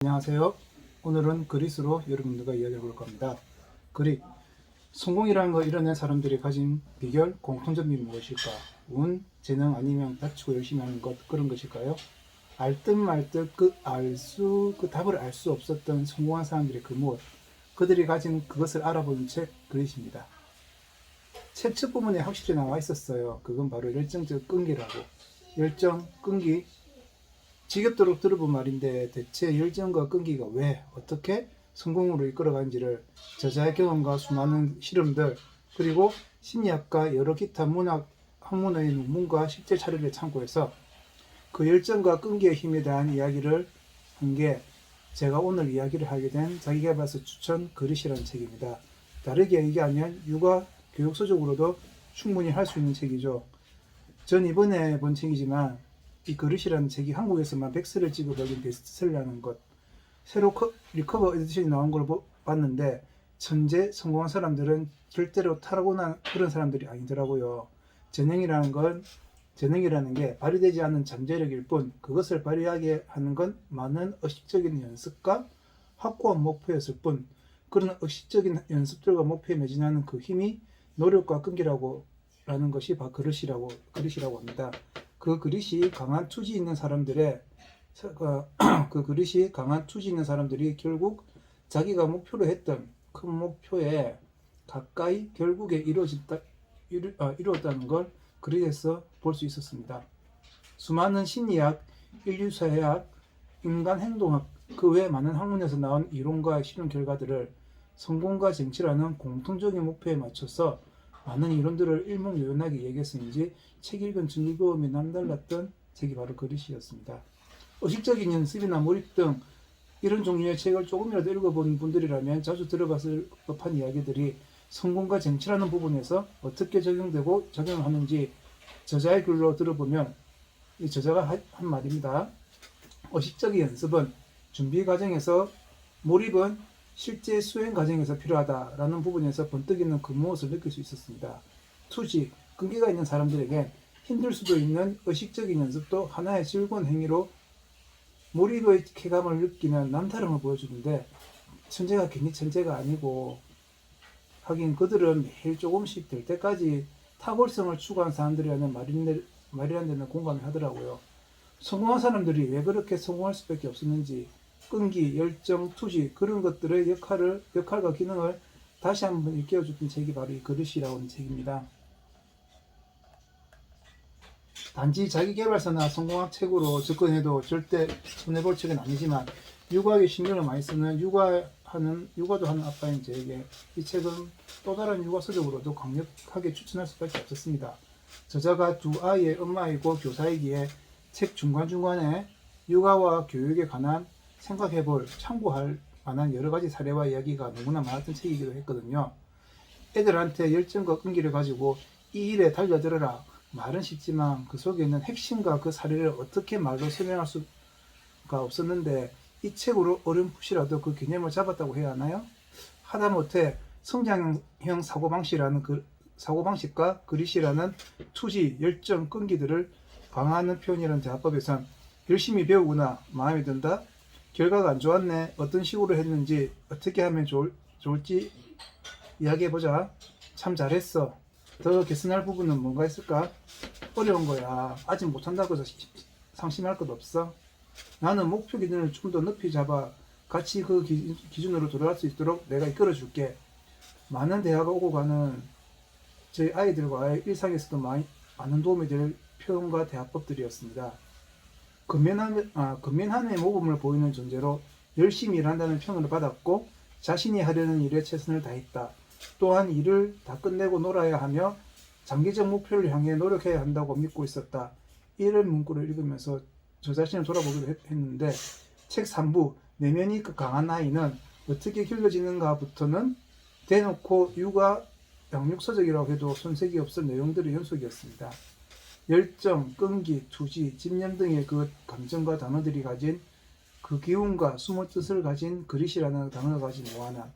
안녕하세요. 오늘은 그릿으로 여러분들과 이야기해 볼 겁니다. 그릿, 성공이라는 걸 이뤄낸 사람들이 가진 비결, 공통점이 무엇일까? 운, 재능 아니면 다치고 열심히 하는 것, 그런 것일까요? 알듯 말듯 그 답을 알 수 없었던 성공한 사람들의 그 무엇, 그들이 가진 그것을 알아보는 책 그릿입니다. 책 첫 부분에 확실히 나와 있었어요. 그건 바로 열정적 끈기라고. 열정, 끈기, 지겹도록 들어본 말인데 대체 열정과 끈기가 왜 어떻게 성공으로 이끌어가는지를 저자의 경험과 수많은 실험들 그리고 심리학과 여러 기타 문학 학문의 논문과 실제 사례를 참고해서 그 열정과 끈기의 힘에 대한 이야기를 한 게 제가 오늘 이야기를 하게 된 자기계발서 추천 그릿이라는 책입니다. 다르게 얘기하면 육아 교육 서적으로도 충분히 할 수 있는 책이죠. 전 이번에 본 책이지만 이 그릇이라는 책이 한국에서만 백세를 찍어버린 베스트셀러라는 것, 새로 리커버 에디션이 나온 걸 봤는데 천재 성공한 사람들은 절대로 타고난 그런 사람들이 아니더라고요. 재능이라는 게 발휘되지 않는 잠재력일 뿐 그것을 발휘하게 하는 건 많은 의식적인 연습과 확고한 목표였을 뿐 그런 의식적인 연습들과 목표에 매진하는 그 힘이 노력과 끈기라고 라는 것이 바로 그릇이라고 합니다. 그 그릇이 강한 투지 있는 사람들의 그 그릇이 강한 투지 있는 사람들이 결국 자기가 목표로 했던 큰 목표에 가까이 결국에 이루었다는 걸 그릇에서 볼 수 있었습니다. 수많은 심리학, 인류사회학, 인간 행동학 그 외 많은 학문에서 나온 이론과 실험 결과들을 성공과 정치라는 공통적인 목표에 맞춰서 많은 이론들을 일목요연하게 얘기했으니 책 읽은 즐거움이 남달랐던 책이 바로 그릿이었습니다. 의식적인 연습이나 몰입 등 이런 종류의 책을 조금이라도 읽어본 분들이라면 자주 들어봤을 법한 이야기들이 성공과 정치라는 부분에서 어떻게 적용되고 적용을 하는지 저자의 글로 들어보면 이 저자가 한 말입니다. 의식적인 연습은 준비 과정에서, 몰입은 실제 수행 과정에서 필요하다라는 부분에서 번뜩 있는 그 무엇을 느낄 수 있었습니다. 투지, 끈기가 있는 사람들에겐 힘들 수도 있는 의식적인 연습도 하나의 즐거운 행위로 몰입의 쾌감을 느끼는 남다름을 보여주는데 천재가 괜히 천재가 아니고 하긴 그들은 매일 조금씩 될 때까지 탁월성을 추구한 사람들이라는 말이란 데는 공감을 하더라고요. 성공한 사람들이 왜 그렇게 성공할 수밖에 없었는지 끈기, 열정, 투지 그런 것들의 역할과 기능을 다시 한번 일깨워줬던 책이 바로 이 그릇이라고 하는 책입니다. 단지 자기계발서나 성공학 책으로 접근해도 절대 손해볼 책은 아니지만 육아에 신경을 많이 쓰는 육아도 하는 아빠인 저에게 이 책은 또 다른 육아 서적으로도 강력하게 추천할 수밖에 없었습니다. 저자가 두 아이의 엄마이고 교사이기에 책 중간중간에 육아와 교육에 관한 생각해볼, 참고할 만한 여러 가지 사례와 이야기가 너무나 많았던 책이기도 했거든요. 애들한테 열정과 끈기를 가지고 이 일에 달려들어라. 말은 쉽지만 그 속에 있는 핵심과 그 사례를 어떻게 말로 설명할 수가 없었는데 이 책으로 어렴풋이라도 그 개념을 잡았다고 해야 하나요? 하다못해 성장형 사고방식과 그릿이라는 투지, 열정, 끈기들을 강화하는 표현이라는 대화법에선 열심히 배우구나, 마음에 든다, 결과가 안 좋았네, 어떤 식으로 했는지, 어떻게 하면 좋을지 이야기해보자, 참 잘했어, 더 개선할 부분은 뭔가 있을까? 어려운 거야, 아직 못한다고 해서 상심할 것 없어. 나는 목표 기준을 좀 더 높이 잡아 같이 그 기준으로 돌아갈 수 있도록 내가 이끌어줄게. 많은 대화가 오고 가는 저희 아이들과의 일상에서도 많은 도움이 될 표현과 대화법들이었습니다. 근면함의 모범을 보이는 존재로 열심히 일한다는 평을 받았고 자신이 하려는 일에 최선을 다했다. 또한 일을 다 끝내고 놀아야 하며 장기적 목표를 향해 노력해야 한다고 믿고 있었다. 이런 문구를 읽으면서 저 자신을 돌아보기도 했는데 책 3부 내면이 강한 아이는 어떻게 길러지는가부터는 대놓고 육아 양육서적이라고 해도 손색이 없을 내용들의 연속이었습니다. 열정, 끈기, 투지, 집념 등의 그 감정과 단어들이 가진 그 기운과 숨은 뜻을 가진 그릿이라는 단어가 가진 무한한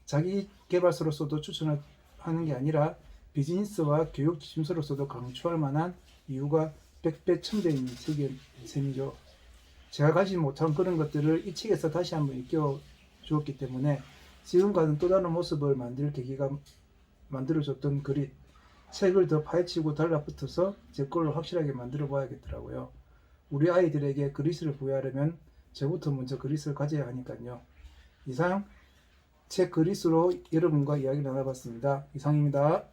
자기계발서로서도 추천을 하는 게 아니라 비즈니스와 교육 지침서로서도 강추할 만한 이유가 백배 천배인 책인 셈이죠. 제가 가지지 못한 그런 것들을 이 책에서 다시 한번 일깨워 주었기 때문에 지금과는 또 다른 모습을 만들 계기가 만들어줬던 그릿, 책을 더 파헤치고 달라붙어서 제 걸로 확실하게 만들어 봐야겠더라고요. 우리 아이들에게 그릿을 부여하려면 저부터 먼저 그릿을 가져야 하니까요. 이상 책 그릿으로 여러분과 이야기 나눠봤습니다. 이상입니다.